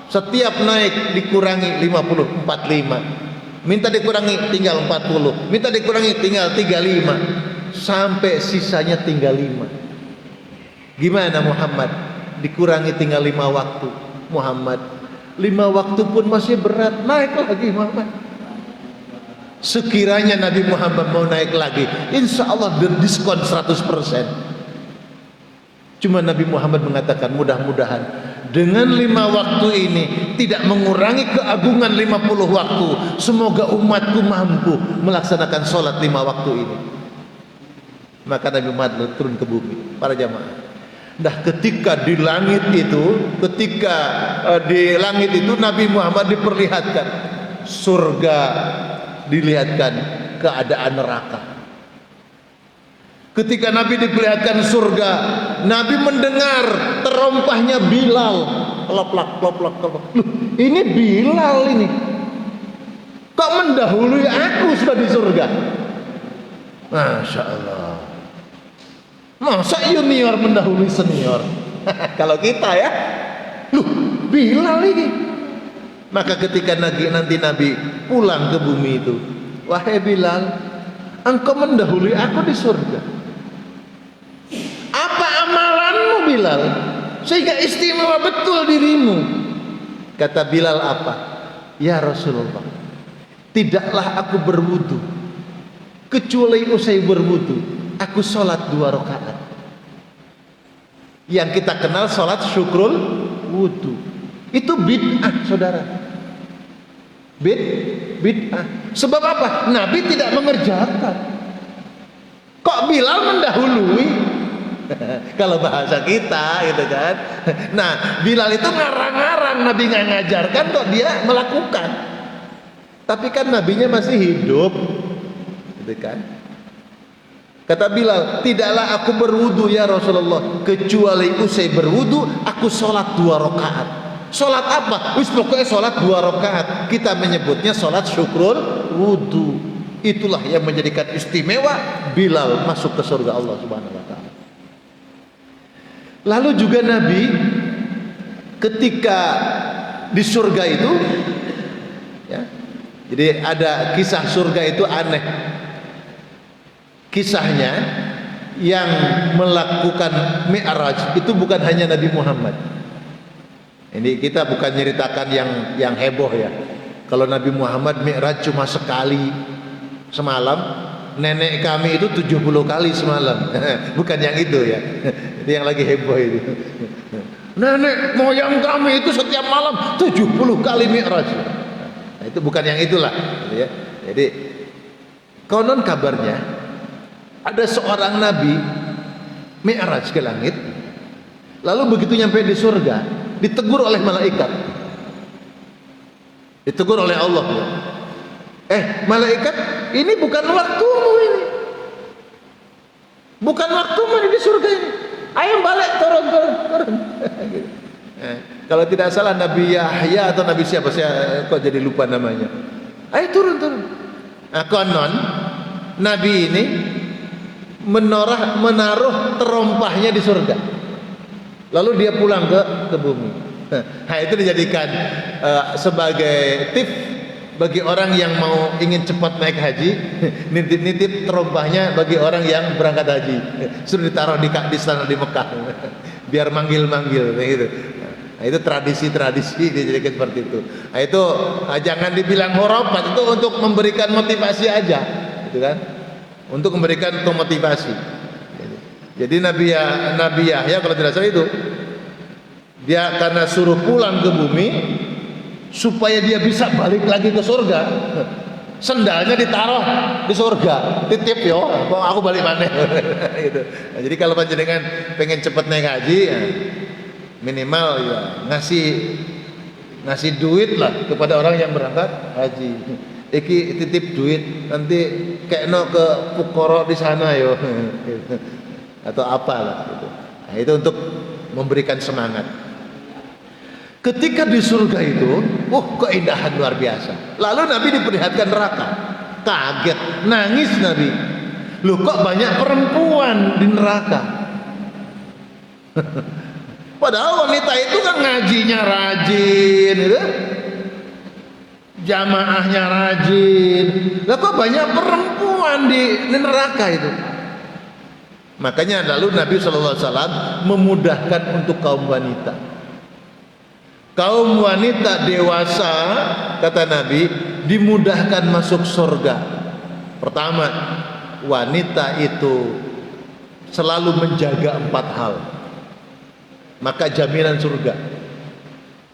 Setiap naik dikurangi 50, 45. Minta dikurangi tinggal 40, minta dikurangi tinggal 35, sampai sisanya tinggal 5. Gimana Muhammad? Dikurangi tinggal 5 waktu. Muhammad, 5 waktu pun masih berat, naik lagi Muhammad. Sekiranya Nabi Muhammad mau naik lagi, insya Allah berdiskon 100%. Cuma Nabi Muhammad mengatakan, mudah-mudahan dengan 5 waktu ini tidak mengurangi keagungan 50 waktu. Semoga umatku mampu melaksanakan sholat 5 waktu ini. Maka Nabi Muhammad turun ke bumi. Para jamaah, nah ketika di langit itu, Nabi Muhammad diperlihatkan surga, dilihatkan keadaan neraka. Ketika Nabi diperlihatkan surga, Nabi mendengar terompahnya Bilal, kloplak kloplak kloplak. Ini Bilal ini, kok mendahului aku sudah di surga? Masya Allah. Masa junior mendahului senior? Kalau kita ya, Bilal ini. Maka ketika nanti Nabi pulang ke bumi itu, wahai Bilal, engkau mendahului aku di surga. Apa amalanmu Bilal sehingga istimewa betul dirimu? Kata Bilal apa? Ya Rasulullah, tidaklah aku berwudu kecuali usai berwudu aku sholat 2 rakaat. Yang kita kenal sholat syukrul wudu. Itu bid'ah saudara. Bid'ah. Sebab apa? Nabi tidak mengerjakan. Kok Bilal mendahului? Kalau bahasa kita gitu kan. Nah, Bilal itu ngarang-ngarang, Nabi nggak ngajarkan kok dia melakukan. Tapi kan nabinya masih hidup, gitu kan. Kata Bilal, tidaklah aku berwudu ya Rasulullah kecuali usai berwudu aku sholat 2 rakaat. Sholat apa? Wis pokoknya sholat 2 rakaat. Kita menyebutnya sholat syukrul wudu. Itulah yang menjadikan istimewa Bilal masuk ke surga Allah Subhanahu wa taala. Lalu juga Nabi ketika di surga itu ya, jadi ada kisah surga itu aneh. Kisahnya yang melakukan Mi'raj itu bukan hanya Nabi Muhammad. Ini kita bukan nyeritakan yang heboh ya. Kalau Nabi Muhammad Mi'raj cuma sekali semalam, nenek kami itu 70 kali semalam. Bukan yang itu ya. Itu yang lagi heboh itu. Nenek moyang kami itu setiap malam 70 kali Mi'raj. Nah, itu bukan yang itulah ya. Jadi konon kabarnya ada seorang nabi Mi'raj ke langit, lalu begitu nyampe di surga ditegur oleh malaikat, ditegur oleh Allah. Malaikat, ini bukan waktumu ini, bukan waktumu ini di surga ini. Ayo balik, turun. Kalau tidak salah Nabi Yahya atau Nabi siapa, saya kok jadi lupa namanya. Ayo turun. Nah, konon Nabi ini menaruh terompahnya di surga, lalu dia pulang ke bumi. Nah, itu dijadikan sebagai tips bagi orang yang mau ingin cepat naik haji. Nitip terompahnya bagi orang yang berangkat haji, suruh ditaruh di sana di Mekah biar manggil gitu. Nah, itu tradisi dijadikan seperti itu. Nah, itu jangan dibilang khurafat, itu untuk memberikan motivasi aja, gitu kan? Untuk memberikan motivasi. Jadi Nabi Yahya kalau tidak salah itu, dia karena suruh pulang ke bumi supaya dia bisa balik lagi ke surga, sendalnya ditaruh di surga, titip yo, kok aku balik mana? Gitu. Nah, jadi kalau panjenengan pengen cepat naik haji, ya, minimal ya ngasih duit lah kepada orang yang berangkat haji. Iki titip duit, nanti kekno ke fukara di sana yo, atau apalah gitu. Nah, itu untuk memberikan semangat. Ketika di surga itu, keindahan luar biasa. Lalu Nabi diperlihatkan neraka. Kaget, nangis Nabi. Loh, kok banyak perempuan di neraka? Padahal wanita itu kan ngajinya rajin, gitu? Jamaahnya rajin. Lah kok banyak perempuan di neraka itu? Makanya lalu Nabi SAW memudahkan untuk kaum wanita. Kaum wanita dewasa, kata Nabi, dimudahkan masuk surga. Pertama, wanita itu selalu menjaga 4 hal, maka jaminan surga.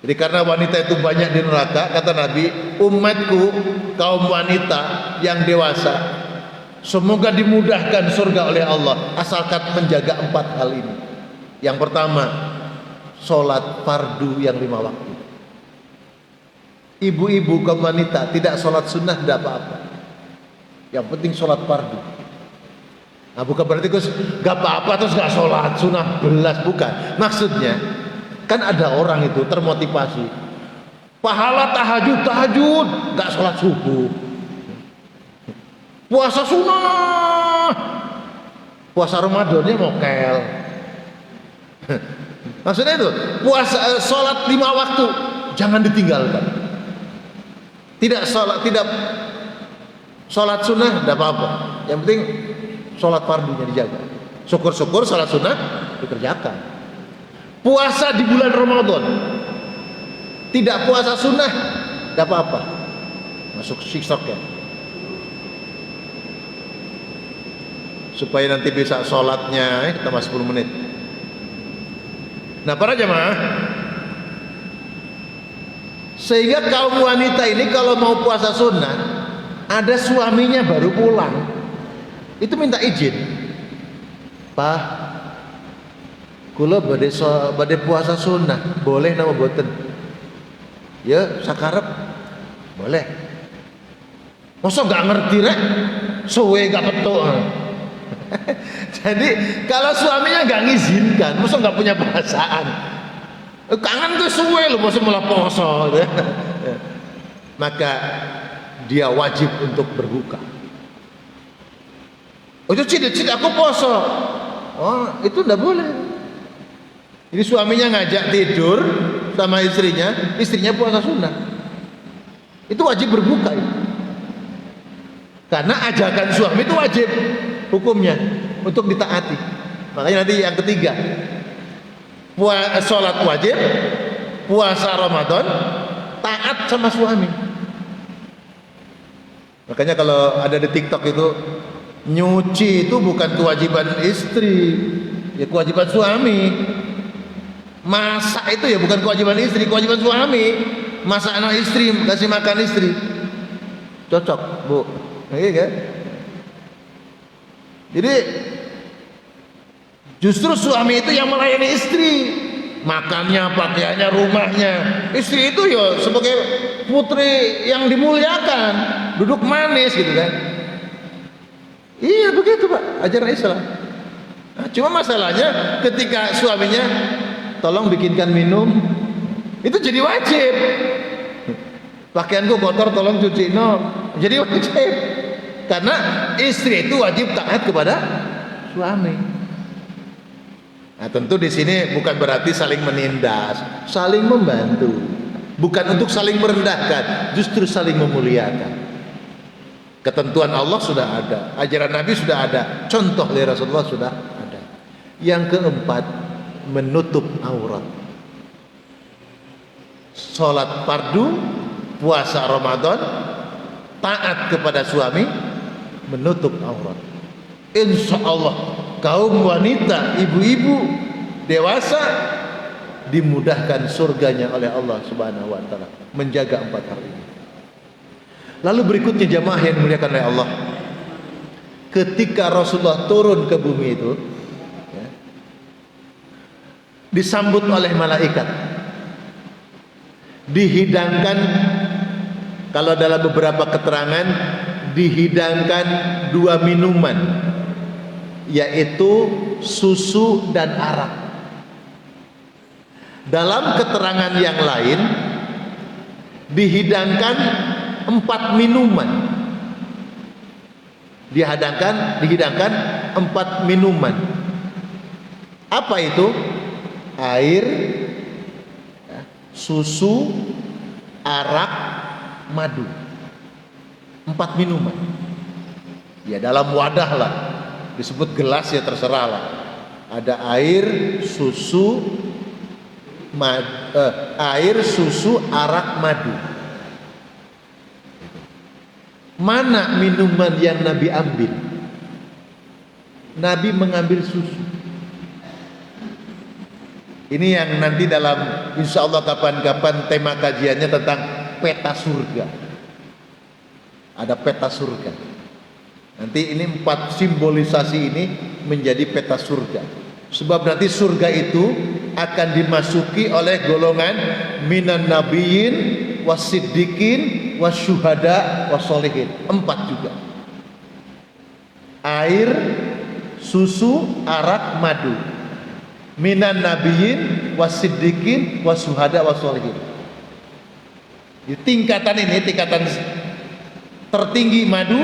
Jadi karena wanita itu banyak di neraka, kata Nabi, umatku kaum wanita yang dewasa semoga dimudahkan surga oleh Allah asalkan menjaga 4 hal ini. Yang pertama, sholat fardu yang 5 waktu. Ibu-ibu kaum wanita tidak sholat sunnah tidak apa-apa, yang penting sholat fardu. Nah, bukan berarti gak apa-apa terus gak sholat sunnah belas, bukan. Maksudnya kan ada orang itu termotivasi pahala tahajud gak sholat subuh, puasa sunnah, puasa Ramadannya mokel. Maksudnya itu puasa, sholat 5 waktu jangan ditinggalkan. Tidak sholat sunnah tidak apa-apa, yang penting sholat fardunya dijaga. Syukur-syukur sholat sunnah dikerjakan. Puasa di bulan Ramadan, tidak puasa sunnah tidak apa-apa, masuk TikTok ya, supaya nanti bisa sholatnya tambah 10 menit. Nah para jemaah, sehingga kaum wanita ini kalau mau puasa sunnah, ada suaminya baru pulang, itu minta izin, Pak, kula badhe puasa sunnah, boleh nama boten? Ya, sakarep boleh. Masa gak ngerti rek? Suwe gak petuk. Jadi kalau suaminya gak ngizinkan, masa gak punya perasaan? Kangen tuh suwe lho, masa malah poso. Maka dia wajib untuk berbuka. Oh itu cid aku poso. Oh itu ndak boleh. Jadi suaminya ngajak tidur sama istrinya puasa sunnah, itu wajib berbuka itu. Karena ajakan suami itu wajib hukumnya untuk ditaati. Makanya nanti yang ketiga, sholat wajib, puasa Ramadan, taat sama suami. Makanya kalau ada di TikTok itu, nyuci itu bukan kewajiban istri, ya kewajiban suami. Masak itu ya bukan kewajiban istri, kewajiban suami. Masak anak istri, kasih makan istri. Cocok, Bu. Iya kan? Jadi justru suami itu yang melayani istri, makannya, pakaiannya, rumahnya. Istri itu ya sebagai putri yang dimuliakan, duduk manis gitu kan. Iya begitu Pak, ajaran Islam. Nah, cuma masalahnya ketika suaminya tolong bikinkan minum, itu jadi wajib. Pakaianku kotor tolong cuci, no, jadi wajib. Karena istri itu wajib taat kepada suami. Nah, tentu di sini bukan berarti saling menindas, saling membantu. Bukan untuk saling merendahkan, justru saling memuliakan. Ketentuan Allah sudah ada, ajaran Nabi sudah ada, contoh dari Rasulullah sudah ada. Yang keempat, menutup aurat. Sholat fardu, puasa Ramadan, taat kepada suami, menutup aurat. Insya Allah kaum wanita, ibu-ibu dewasa dimudahkan surganya oleh Allah Subhanahu wa taala, menjaga 4 hal ini. Lalu berikutnya jamaah yang dimuliakan oleh Allah, ketika Rasulullah turun ke bumi itu ya, disambut oleh malaikat, dihidangkan, kalau dalam beberapa keterangan dihidangkan 2 minuman, yaitu susu dan arak. Dalam keterangan yang lain dihidangkan 4 minuman. Dihidangkan 4 minuman. Apa itu? Air, susu, arak, madu. 4 minuman. Ya dalam wadah lah. Disebut gelas ya terserah lah. Ada air, susu, arak, madu. Mana minuman yang Nabi ambil? Nabi mengambil susu. Ini yang nanti dalam insya Allah kapan-kapan tema kajiannya tentang peta surga. Ada peta surga. Nanti ini 4 simbolisasi ini menjadi peta surga. Sebab nanti surga itu akan dimasuki oleh golongan minan nabiyyin wasiddiqin wasyuhada wassolihin. 4 juga. Air, susu, arak, madu. Minan nabiyyin wasiddiqin wasyuhada wassolihin. Di tingkatan ini, tingkatan tertinggi madu,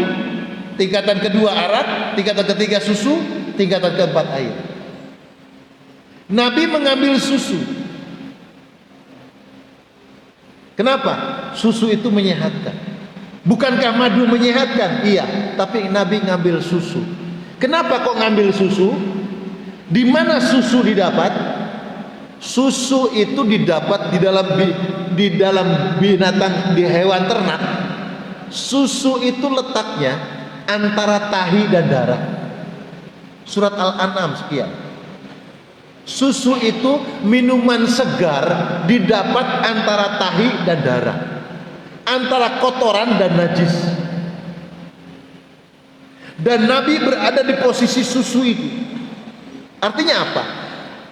tingkatan kedua arak, tingkatan ketiga susu, tingkatan keempat air. Nabi mengambil susu. Kenapa? Susu itu menyehatkan. Bukankah madu menyehatkan? Iya, tapi Nabi ngambil susu. Kenapa kok ngambil susu? Di mana susu didapat? Susu itu didapat di dalam binatang, di hewan ternak. Susu itu letaknya antara tahi dan darah. Surat Al-An'am sekian. Susu itu minuman segar didapat antara tahi dan darah, antara kotoran dan najis. Dan Nabi berada di posisi susu itu. Artinya apa?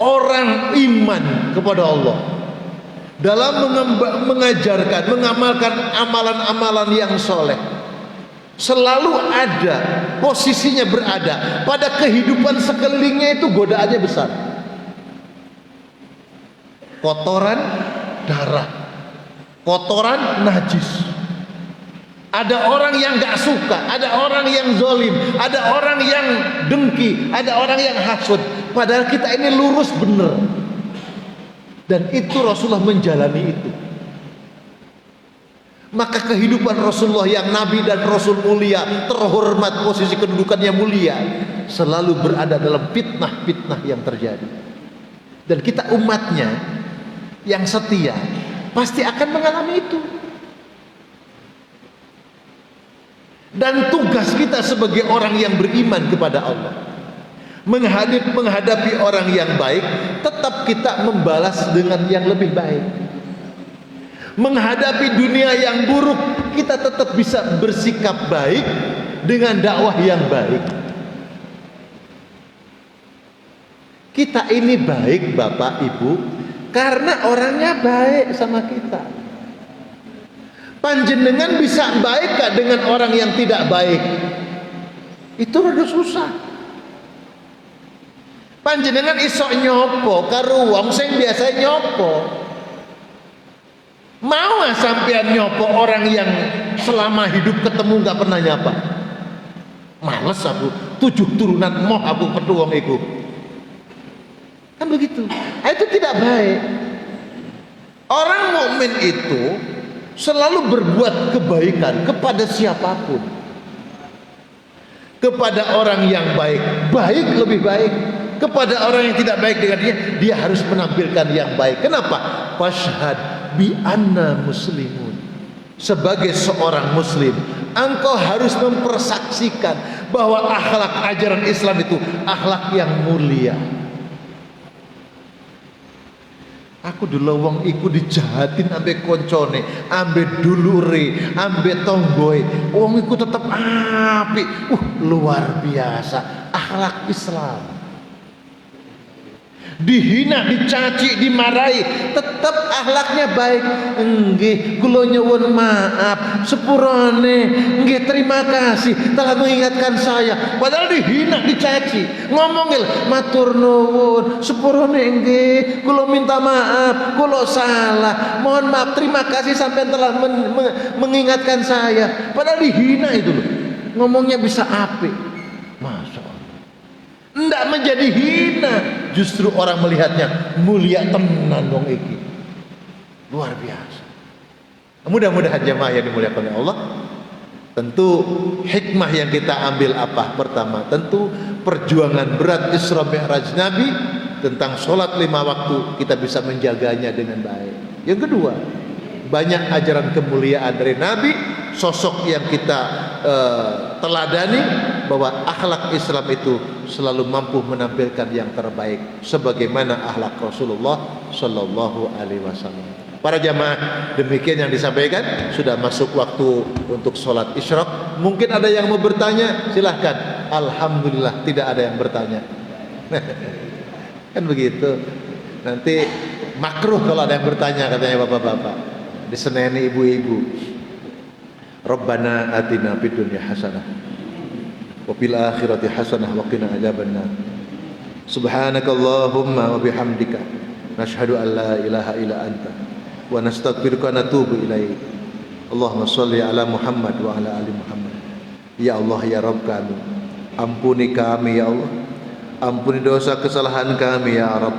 Orang iman kepada Allah dalam mengajarkan, mengamalkan amalan-amalan yang soleh, selalu ada posisinya berada pada kehidupan sekelilingnya. Itu godaannya besar. Kotoran darah, kotoran najis. Ada orang yang gak suka, ada orang yang zolim, ada orang yang dengki, ada orang yang hasud. Padahal kita ini lurus bener. Dan itu Rasulullah menjalani itu. Maka kehidupan Rasulullah yang Nabi dan Rasul mulia, terhormat, posisi kedudukannya mulia, selalu berada dalam fitnah-fitnah yang terjadi. Dan kita umatnya yang setia pasti akan mengalami itu. Dan tugas kita sebagai orang yang beriman kepada Allah, menghadapi orang yang baik, tetap kita membalas dengan yang lebih baik. Menghadapi dunia yang buruk, kita tetap bisa bersikap baik dengan dakwah yang baik. Kita ini baik Bapak Ibu karena orangnya baik sama kita. Panjenengan bisa baik gak dengan orang yang tidak baik? Itu rada susah. Panjenengan isok nyopo karo wong sing biasa nyopo. Mau sampean nyopo orang yang selama hidup ketemu gak pernah nyapa? Males aku, 7 turunan moh aku ketemu wong iku. Kan begitu. Itu tidak baik. Orang mukmin itu selalu berbuat kebaikan kepada siapapun. Kepada orang yang baik, baik lebih baik. Kepada orang yang tidak baik dengan dia harus menampilkan yang baik. Kenapa? Fashhad bi anna muslimun. Sebagai seorang muslim, engkau harus mempersaksikan bahwa akhlak ajaran Islam itu akhlak yang mulia. Aku dulu wong iku dijahatin ambek koncone, ambek dulure, ambek tonggoe. Wong iku tetep apik. Luar biasa akhlak Islam. dihina, dicaci, dimarahi, tetap akhlaknya baik. Nggih, kula nyuwun maaf, sepurane, nggih terima kasih telah mengingatkan saya. Padahal dihina, dicaci, ngomongil matur nuwun, sepurane nggih, kula minta maaf, kula salah, mohon maaf, terima kasih sampai telah mengingatkan saya. Padahal dihina itu loh, ngomongnya bisa apik. Masya Allah, ndak menjadi hina, justru orang melihatnya mulia tenan dong iki. Luar biasa. Mudah-mudahan jemaah yang dimuliakan oleh Allah, tentu hikmah yang kita ambil apa? Pertama, tentu perjuangan berat Isra Mi'raj Nabi tentang sholat 5 waktu kita bisa menjaganya dengan baik. Yang kedua, banyak ajaran kemuliaan dari Nabi, sosok yang kita teladani, bahwa akhlak Islam itu selalu mampu menampilkan yang terbaik sebagaimana akhlak Rasulullah Sallallahu Alaihi Wasallam. Para jamaah, demikian yang disampaikan. Sudah masuk waktu untuk sholat isyraq. Mungkin ada yang mau bertanya, silahkan. Alhamdulillah tidak ada yang bertanya. Kan begitu. Nanti makruh kalau ada yang bertanya, katanya bapak-bapak. Diseneni ibu-ibu. Rabbana atina fid dunya hasanah wa fil akhirati hasanah wa qina adzabannar. Subhanakallahumma wa bihamdika nashhadu an la ilaha illa anta wa nastaghfiruka wa natubu ilaik. Allahumma shalli ala Muhammad wa ala ali Muhammad. Ya Allah, ya Rabb kami, ampuni kami ya Allah. Ampuni dosa kesalahan kami ya Rabb.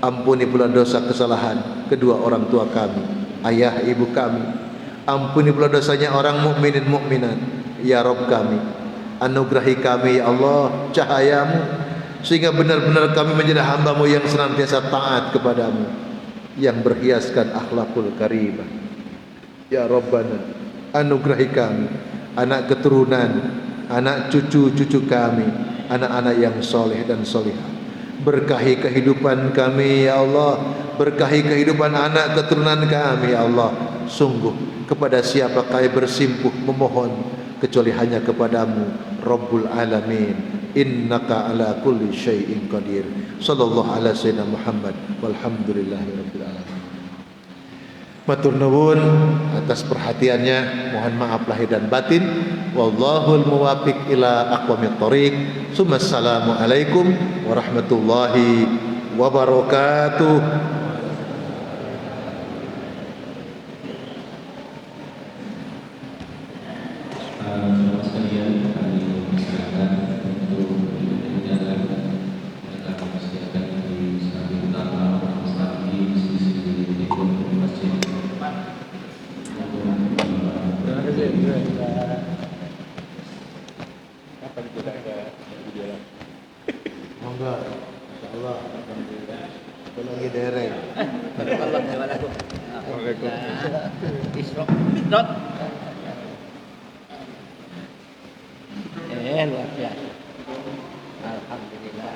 Ampuni pula dosa kesalahan kedua orang tua kami, ayah ibu kami. Ampuni pula dosanya orang mukminin mukminat ya Rabb kami. Anugerahi kami ya Allah cahayamu, sehingga benar-benar kami menjadi hamba-Mu yang senantiasa taat kepadamu, yang berhiaskan akhlakul karimah. Ya Rabbana, anugerahi kami anak keturunan, anak cucu-cucu kami, anak-anak yang soleh dan solihah. Berkahi kehidupan kami ya Allah, berkahi kehidupan anak keturunan kami ya Allah. Sungguh kepada siapa kami bersimpuh memohon kecuali hanya kepadamu Rabbul Alamin. Innaka ala kulli syai'in qadir. Sallallahu ala sayyidina Muhammad walhamdulillahi rabbil alamin. Matur nuwun atas perhatiannya, mohon maaf lahir dan batin. Wallahul muwaffiq ila aqwamit thoriq. Assalamu alaikum warahmatullahi wabarakatuh. Sekalian kami persilakan untuk berjalan kita persilakan di samping utama lagi di sisi timur masjid. Kapan kita ada jalan? Monggo, insyaallah. Kalau lagi dereng. Luar biasa. Alhamdulillah.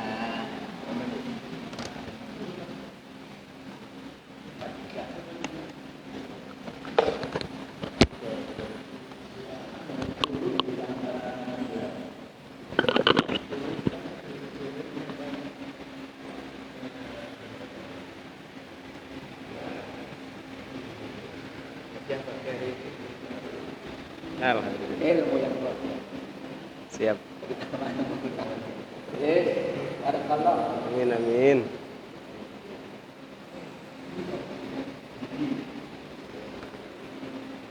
Alhamdulillah. Ilmu yang luar biasa. Siap. Barakallah. Amin amin.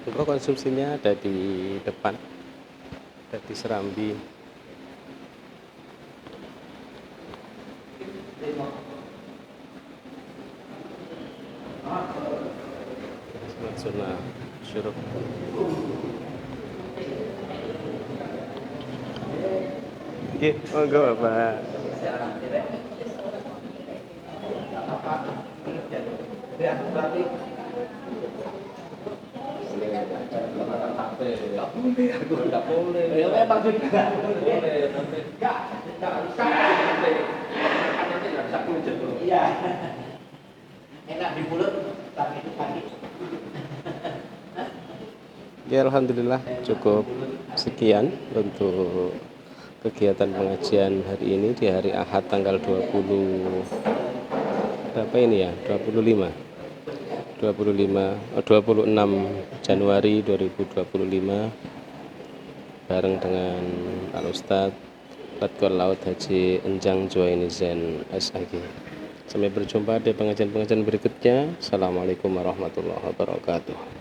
Untuk konsumsinya ada di depan, ada di Serambi. Sunnah syuruk. Iya, monggo Bapak. Iya. Enak di mulut, tapi itu pagi. Ya alhamdulillah cukup sekian untuk kegiatan pengajian hari ini di hari Ahad tanggal 20 berapa ini ya? 26 Januari 2025 bareng dengan Pak Ustadz Letkol Laut Haji Enjang Juwainizen SAG. Sampai berjumpa di pengajian-pengajian berikutnya. Assalamualaikum warahmatullahi wabarakatuh.